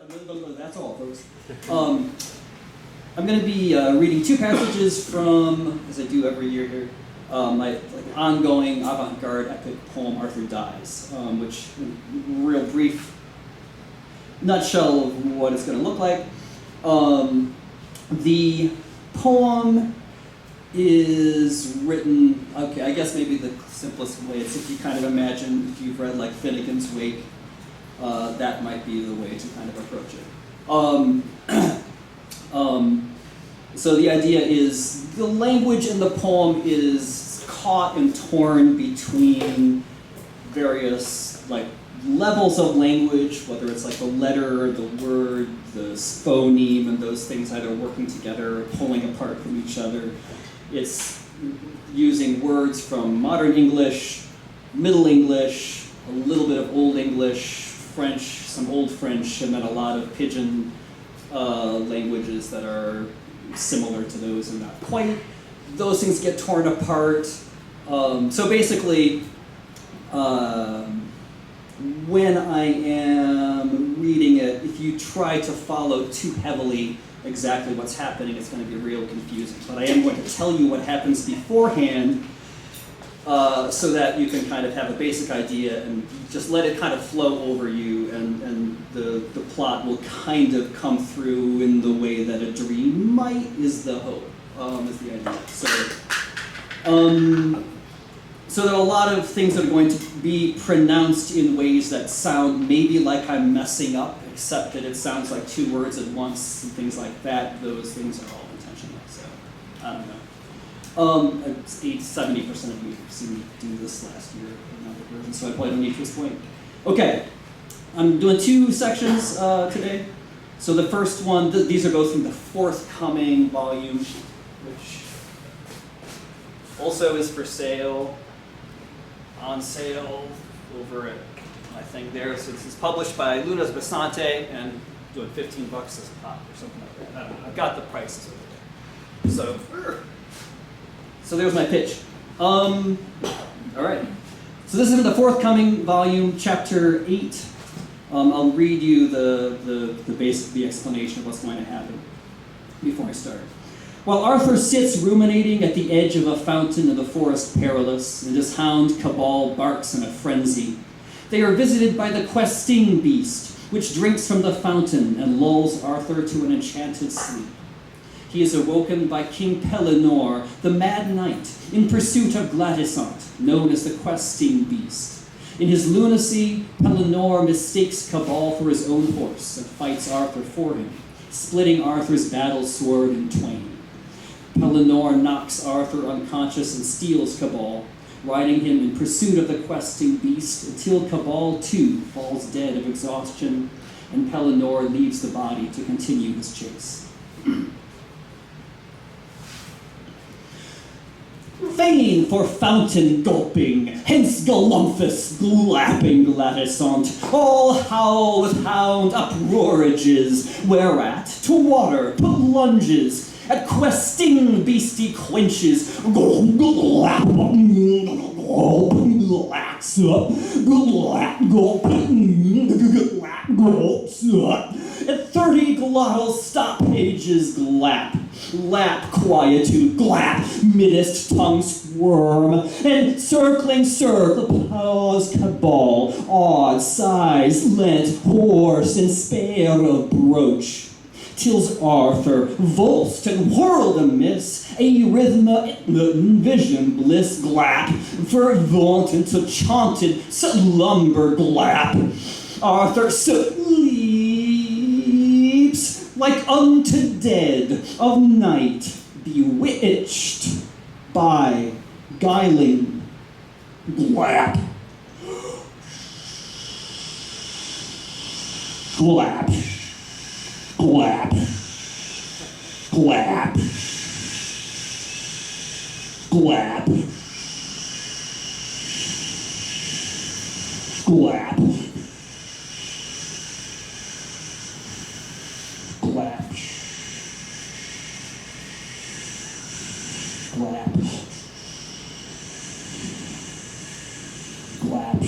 That's all, folks. I'm going to be reading two passages from, as I do every year here, my ongoing avant-garde epic poem, Arthur Dies, which, in real brief nutshell of what it's going to look like. The poem is written, okay, I guess maybe the simplest way is if you kind of imagine, if you've read like Finnegan's Wake, that might be the way to kind of approach it. So the idea is the language in the poem is caught and torn between various like levels of language, whether it's like the letter, the word, the phoneme, and those things either working together or pulling apart from each other. It's using words from modern English, Middle English, a little bit of Old English, French, some Old French, and then a lot of Pidgin languages that are similar to those and not quite. Those things get torn apart. So basically, when I am reading it, if you try to follow too heavily exactly what's happening, it's going to be real confusing. But I am going to tell you what happens beforehand so that you can kind of have a basic idea and just let it kind of flow over you, and the plot will kind of come through in the way that a dream might, is the hope, is the idea. So there are a lot of things that are going to be pronounced in ways that sound maybe like I'm messing up, except that it sounds like two words at once and things like that. Those things are all intentional, so I don't know. 70% of you have seen me do this last year in another version, so I probably don't need to explain. Okay, I'm doing two sections today. So the first one, these are both from the forthcoming volume, which also is for sale, on sale over at my thing there. So this is published by Lunas Basante and doing $15 as a pop or something like that. I don't know. I've got the prices over there. So there's my pitch. All right. So this is in the forthcoming volume, chapter 8. I'll read you the explanation of what's going to happen before I start. While Arthur sits ruminating at the edge of a fountain in the Forest Perilous, and his hound Cabal barks in a frenzy, they are visited by the questing beast, which drinks from the fountain and lulls Arthur to an enchanted sleep. He is awoken by King Pellinore, the mad knight, in pursuit of Gladysant, known as the questing beast. In his lunacy, Pellinore mistakes Cabal for his own horse and fights Arthur for him, splitting Arthur's battle sword in twain. Pellinore knocks Arthur unconscious and steals Cabal, riding him in pursuit of the questing beast until Cabal too falls dead of exhaustion, and Pellinore leaves the body to continue his chase. Vain for fountain gulping, hence galumphus glapping Gladysant, all howl with hound uproarages, whereat to water put lunges, at questing beastie quenches, at 30 glottal stop pages glap, lap quietude glap, midst tongue squirm, and circling circle pause Cabal, odd size lent horse and spare of brooch. Tills Arthur, volsed and whirled amiss, a rhythma vision bliss glap, vervaunt into chaunted slumber glap. Arthur sleeps like unto dead of night, bewitched by guiling glap. Glap. Glap. Glap. Glap. Glap. Glap. Glap. Glap.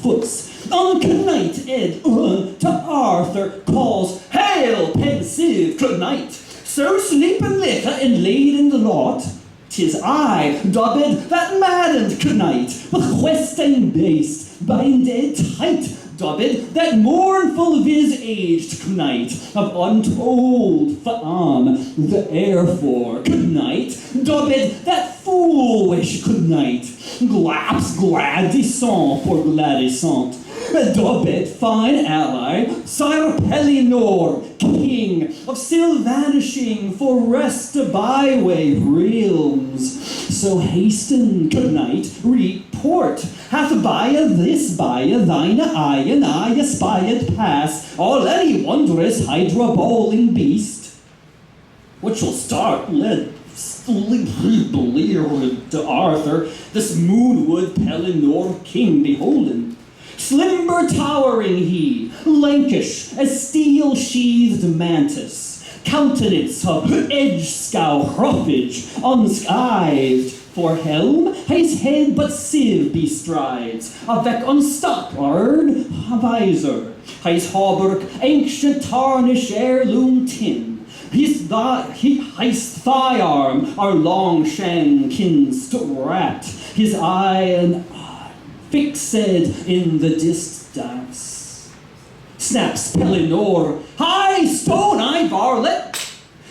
foots. On knight Ed to Arthur calls, "Hail, pensive knight, so sleeping liquor and laid in the lot? 'Tis I, Dobbin, that maddened knight, with questing based, binded tight, Dobbin, that mournful visaged knight, of untold faam, the heir for knight, Dobbin, that foolish knight, glaps gladissant for gladissant, Dobbin, fine ally, Sire Pellinore, king of still vanishing for rest byway realms. So hasten, good night, report, hath by this by thine eye and I espied pass already wondrous hydra bowling beast, which will start led to Arthur, this moonwood Pellinore king beholden. Slimber towering he, lankish as steel-sheathed mantis, countenance of edge-scow roughage, unscythed, for helm his head but sieve bestrides, avec unstoppered visor, his hauberk ancient tarnish heirloom tin, his thigh arm are long shankins wrapped, his eye and fixed in the distance. Snaps Pellinore, "High stone-eye varlet,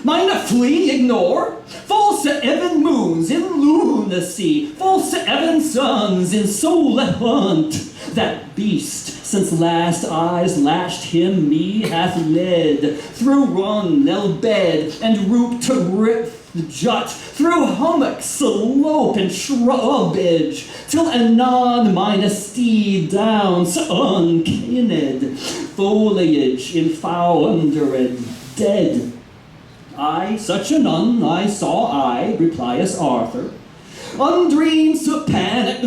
mine a flea ignore? False to even moons in lunacy, false to even suns in soul hunt. That beast, since last eyes lashed him, me hath led through run, nell bed, and root to rip jut, through hummock, slope, and shrubbage, till anon mine steed downs uncaned, foliage in foundered, dead. I, such a none, I saw I, replies Arthur, undreams to panic.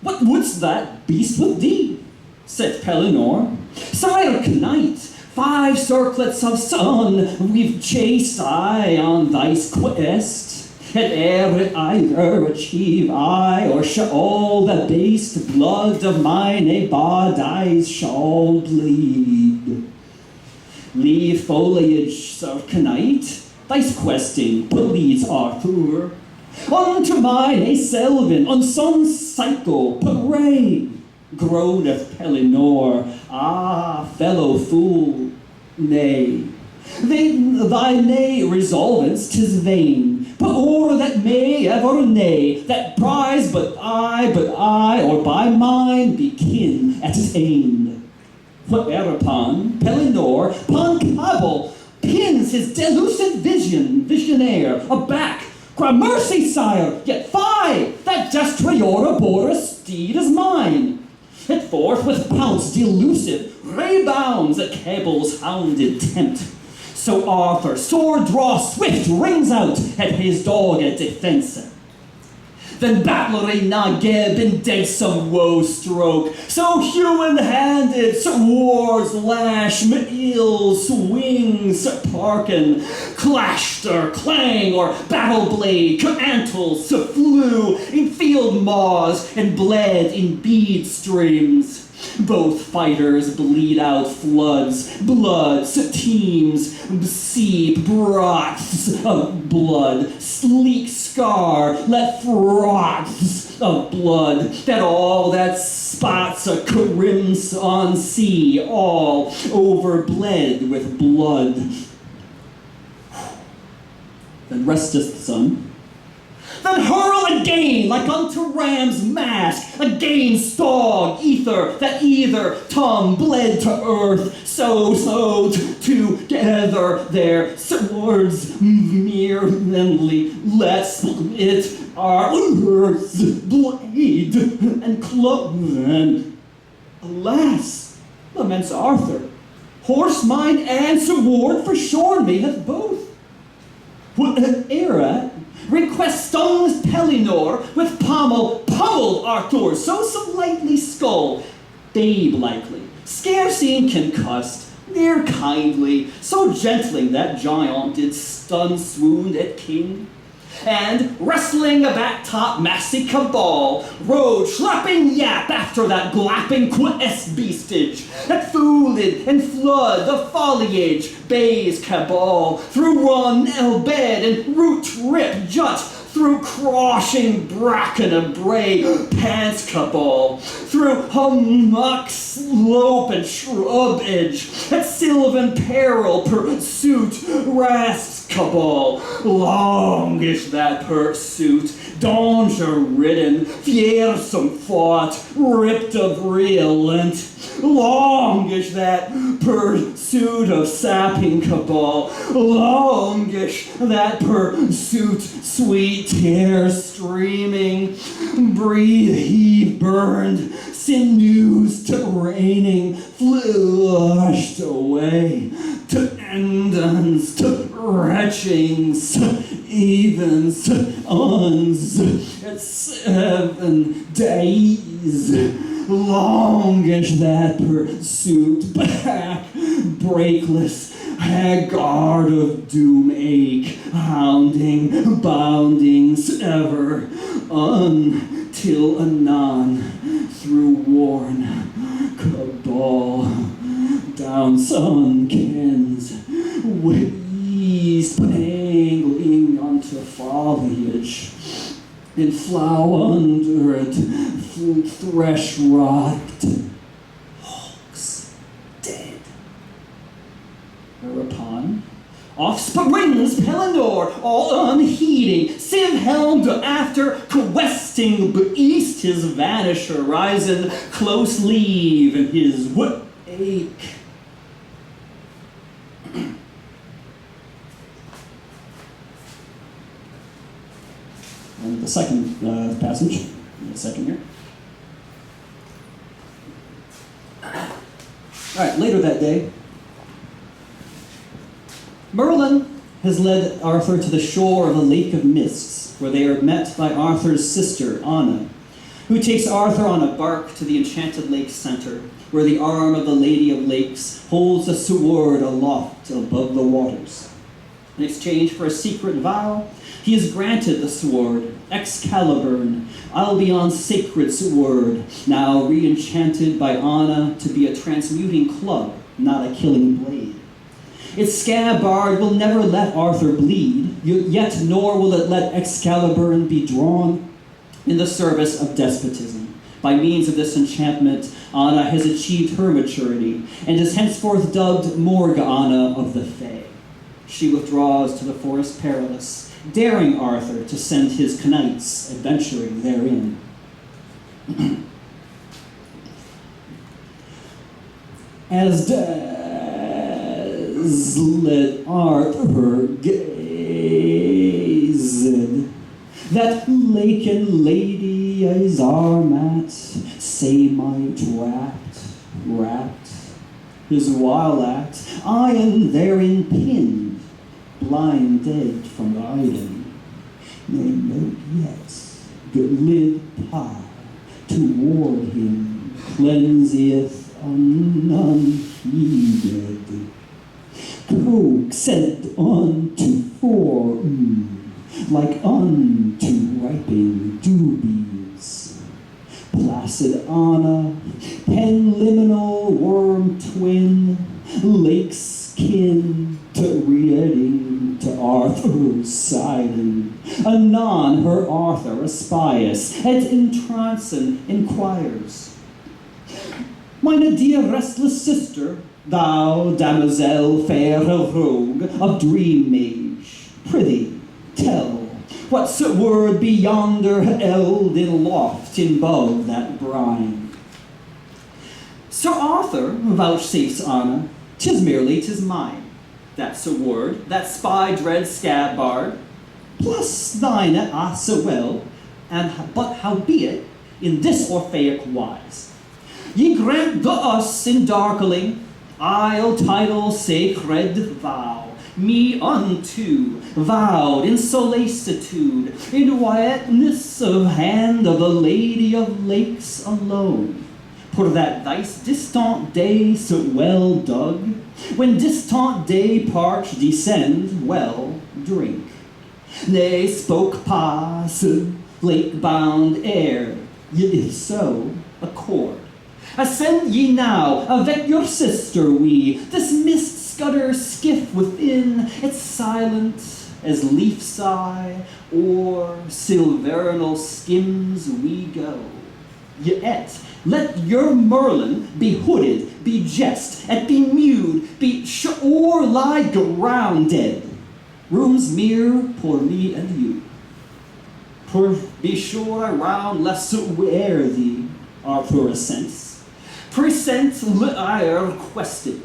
What wouldst that beast with thee? Said Pellinore. Sire knight, 5 circlets of sun we've chased I on thy quest, and ere it either achieve I, or shall the base blood of mine bodies shall bleed. Leave foliage, Sir knight, thy questing pleads Arthur, unto mine selvin on sun cycle parade. Groaneth Pellinore, ah, fellow fool, nay. Thy nay resolvence, 'tis vain, but o'er that may ever nay, that prize but I, or by mine be kin attained. Whereupon Pellinore, upon cabal, pins his delusive visionaire aback, cry, "Mercy, sire, yet fie, that destriora Boris steed is mine." It forthwith pounced delusive, rebounds at cable's hounded tent. So Arthur, sword draw swift, rings out at his dogged defense. Then battlery Nageb in deadsome woe stroke, so human-handed, Sir War's lash, ill swing, Sir Parkin, clashed or clang, or battle blade, antles, flew in field maws, and bled in bead streams. Both fighters bleed out floods, bloods, teams, seep broths of blood, sleek scar, let froths of blood, that all that spots a crimson sea, all overbled with blood. Then resteth sun. Then hurl again, like unto ram's mask, again stog ether, that either tongue bled to earth, so together their swords merely let it our earth's blade and cloven. Alas, laments Arthur, horse mine and sword forshorn me hath both. What an era! Request stones Pellinore, with pummeled Arthur, so lightly skull, babe-likely, scarce e'en concussed, ne'er kindly, so gently that giant did stun swooned at king. and, wrestling a bat-top massy cabal, rode schlapping yap after that glapping quest beastage, that fooled and flood the foliage, bays cabal, through run, bed, and root rip jut, through crossing bracken and bray, pants cabal, through hummock, slope, and shrub edge, at sylvan peril pursuit, rast cabal, longish that pursuit, danger-ridden, fearsome fought, ripped of realent, longish that pursuit of sapping cabal, longish that pursuit, sweet tears streaming, breathe he burned, sinews to raining, flushed away, to endings, to retchings, evens, uns, at 7 days, longish that pursuit, back, breakless, haggard of doom ache, hounding, boundings ever, until anon, through worn cabal, down sun kens, ways pangling onto foliage, in flower under it, thresh rocked, hawks dead. Whereupon, off springs Pellinor, all unheeding, sieve helmed after, questing east his vanished horizon, close leave in his ache. And the second passage, the second here. All right, later that day, Merlin has led Arthur to the shore of a lake of mists, where they are met by Arthur's sister, Anna, who takes Arthur on a bark to the enchanted lake's center, where the arm of the Lady of Lakes holds a sword aloft above the waters. In exchange for a secret vow, he is granted the sword, Excaliburn, Albion's sacred sword, now re-enchanted by Anna to be a transmuting club, not a killing blade. Its scabbard will never let Arthur bleed, yet nor will it let Excaliburn be drawn in the service of despotism. By means of this enchantment, Anna has achieved her maturity, and is henceforth dubbed Morgana of the Fae. She withdraws to the Forest Perilous, daring Arthur to send his knights adventuring therein. As desolate Arthur gazed, that lake and lady as Armat, samite wrapped, his wild act, iron therein pinned, blind dead from riding, may note yet, good lid pie toward him cleanseth unheeded. Coaxed unto form, like unto ripening dewbees. Placid Anna, penliminal worm twin, lake's kin to reading to Arthur's siding. Anon her Arthur espies, et entrancen inquires. Mine dear restless sister, thou damosel fair of rogue, of dream mage, prithee, tell, what word be yonder eld in loft in above that brine? Sir Arthur, vouchsafes Anna, 'tis mine. That's a word, that spy dread scabbard, plus thine so well, but howbeit, in this Orphaic wise. Ye grant the us in darkling, I'll title sacred vow, me unto, vowed in solicitude, in witness of hand of the Lady of Lakes alone. For that thrice distant day so well dug, when distant day parch descend, well drink. They spoke pas, lake-bound air, yet if so, accord. Ascend ye now, avec your sister we, this mist-scudder skiff within, it's silent as leaf sigh, or silvernal skims we go. Yet, let your Merlin be hooded, be jest, and be mewed, or lie grounded. Rooms mere for me and you. Be sure around lest wear thee, Arthur assents. Present I requested.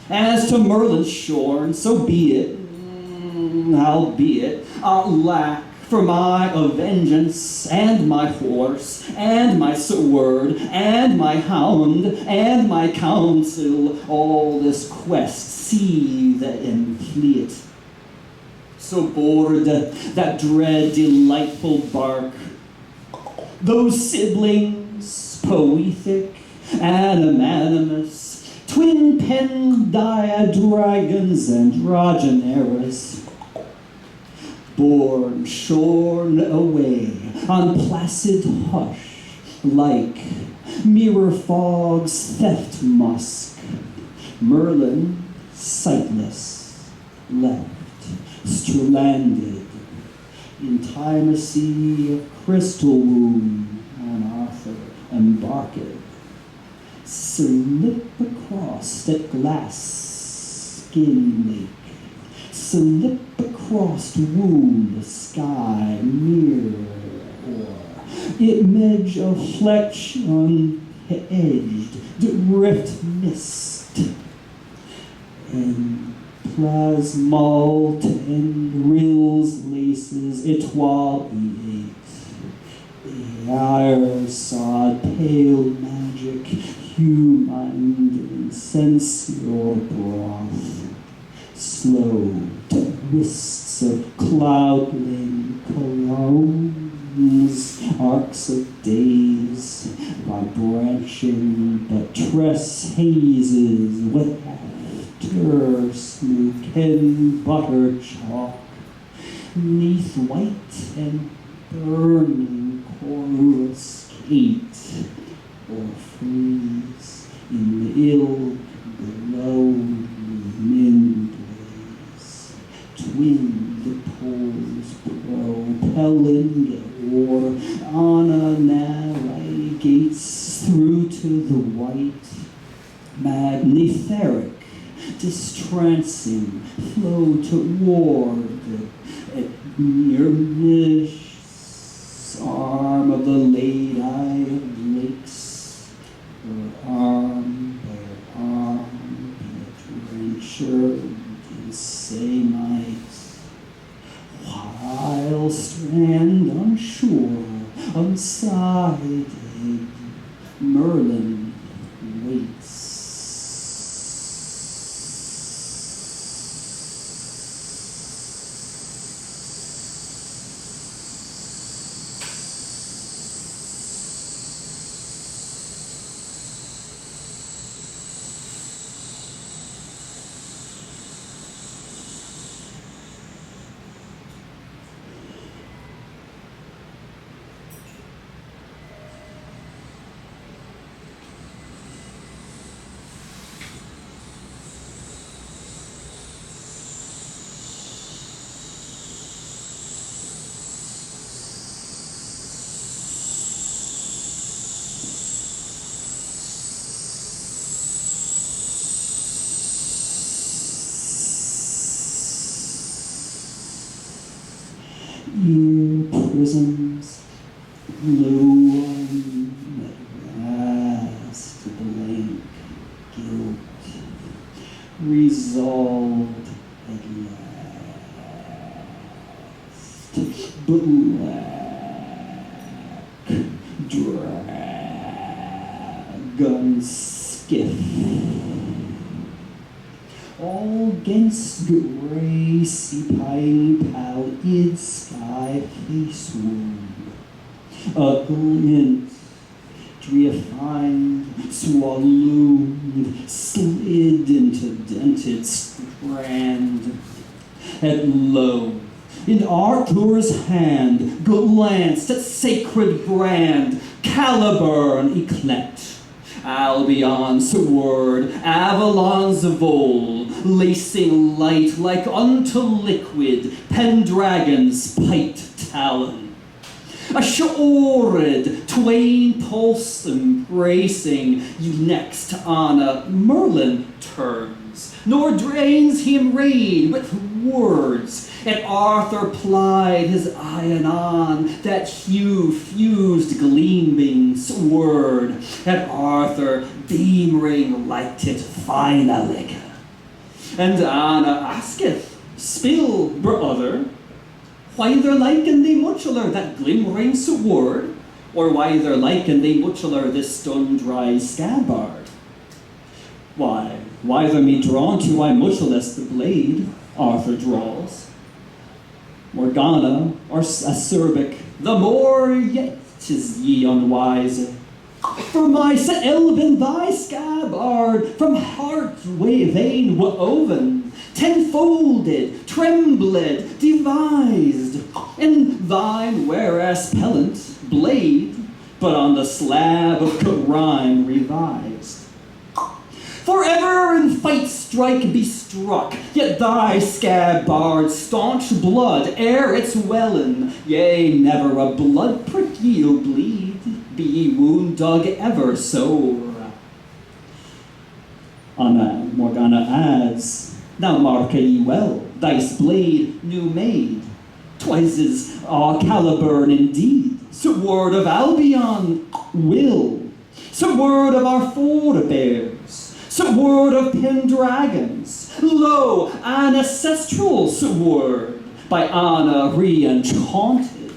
As to Merlin's shorn, so be it, albeit lack for my vengeance, and my horse, and my sword, and my hound, and my counsel, all this quest seethe and fleet. So bored that dread delightful bark, those siblings, poetic and magnanimous, twin-penned dragons androgynous, borne, shorn away on placid hush, like mirror fog's theft musk, Merlin sightless, left, stranded, intimacy of crystal womb, and Arthur embarked, slip across that glass skin lake, slip across womb the sky mirror, or image of flexion edged drift mist, and plasmalt and rills laces etoile eight, the ire sod pale magic hue-mind insensor broth, slow twists of cloudling colognes, arcs of days, by branching buttress hazes with after smooth butter chalk, neath white and burning coruscate, or freeze in the ill glowing mindways, twin the poles propelling or on a navigates through to the white, magnetheric, distrancing flow toward at nearness arm of the late eye of lakes, her arm by her arm adventure in samite, while strand unsure, unsided, Merlin waits. Ear prisms, blue at last, blank guilt, resolved at last, black dragon skiff, all against gray sea-pine pallid sky face wound, a glint, refined, swallowed, slid into dented strand, at low, In Arthur's hand glanced at sacred brand, Caliburn yclept. Albion's word, Avalon's vole, lacing light like unto liquid, Pendragon's piped talon. A shored twain pulse embracing, you next on a Merlin turns, nor drains him rain with words. And Arthur plied his iron on that hue-fused gleaming sword. And Arthur beam-ring liked it finally. And Anna asketh, spill, brother, why they're liken they muchular that glimmering sword, or why they're liken they muchular this stone-dry scabbard? Why they're me drawn to why muchuless the blade, Arthur draws. Morgana, or acerbic, the more yet 'tis ye unwise. For my Elvin thy scabbard, from heart vein woven, tenfolded, trembled, devised, and thine whereas pellant blade, but on the slab of rhyme revised. Forever in fight strike be struck, yet thy scabbard staunch blood ere its wellin, yea, never a blood prick ye'll bleed, be ye wound dug ever so. Anna Morgana adds, now mark ye well, dice blade new made, 'twas his Caliburn indeed, sword of Albion will, sword of our forebears, sword of Pendragons, lo, an ancestral sword, by Anna re-enchanted.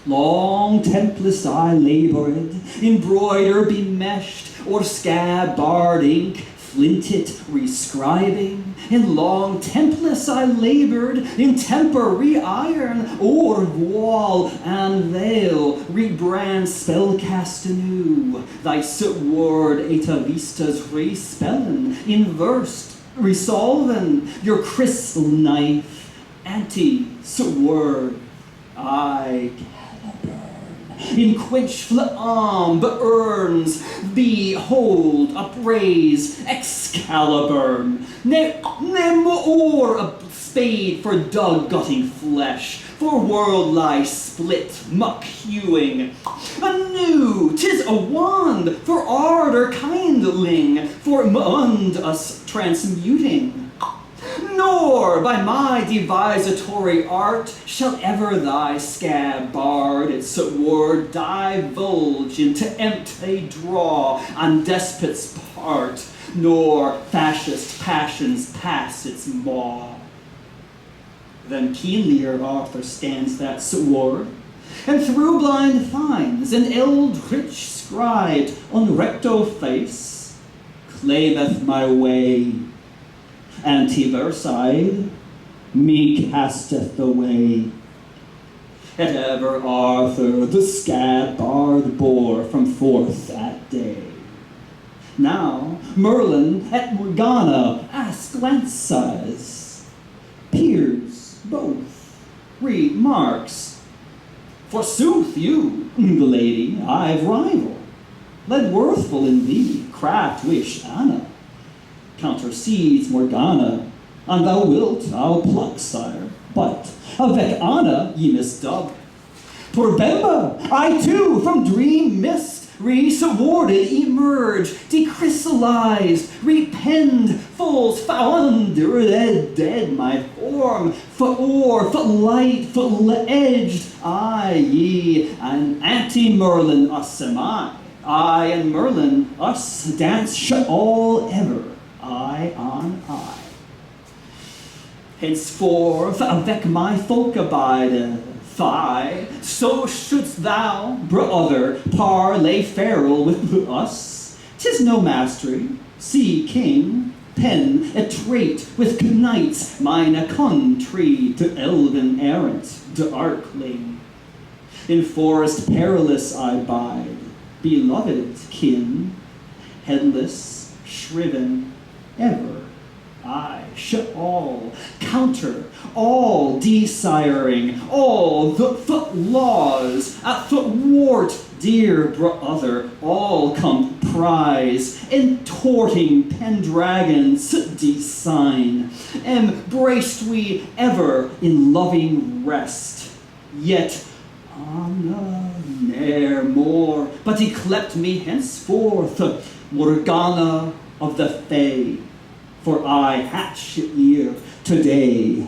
Long templess I labored, embroider bemeshed, or scabbard ink, flinted rescribing, in long templess I labored, in temper re-iron, or wall and veil, rebrand spellcast anew, thy sword atavistas respellen, inversed, resolven, your crystal knife, anti-sword, I in quench flambe urns, behold, upraise Excalibur, ne more a spade for dug-gutting flesh, for world lie split, muck-hewing. Anew, 'tis a wand for ardor kindling, for mund us transmuting. Nor by my devisatory art shall ever thy scabbard its sword divulge into empty draw on despot's part, nor fascist passions pass its maw. Then keenlier Arthur scans that sword, and through blind finds an eldritch scribed on recto face, claimeth my way. Antiverside, me casteth away. And ever Arthur the scabbard bore from forth that day. Now Merlin at Morgana asklances, peers both, remarks, forsooth you, the lady, I've rival, led worthful in thee, craft wish Anna. Countercedes Morgana, and thou wilt I'll pluck, sire, but avec Anna ye misdub. Poor Bemba, I too from dream mist re-sworded emerge, decrystallized, repenned, full found, dead my form, for light, edged, I ye, and anti-Merlin us am I and Merlin us dance shall all ever. Eye on eye. Henceforth, avec my folk abideth I, so shouldst thou, brother, parley feral with us. 'Tis no mastery. See, king, pen a trait with knights mine a country to elven errant darkly. In forest perilous I bide, beloved kin, headless, shriven, ever I shall all counter, all desiring, all the laws at thwart, dear brother, all comprise, entorting Pendragon's design. Embraced we ever in loving rest, yet ne'er more, but he clept me henceforth, Morgana of the Fae, for I hatch here today.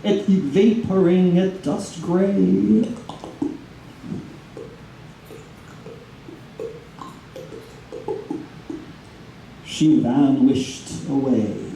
At vaporing at dust gray, she vanished away.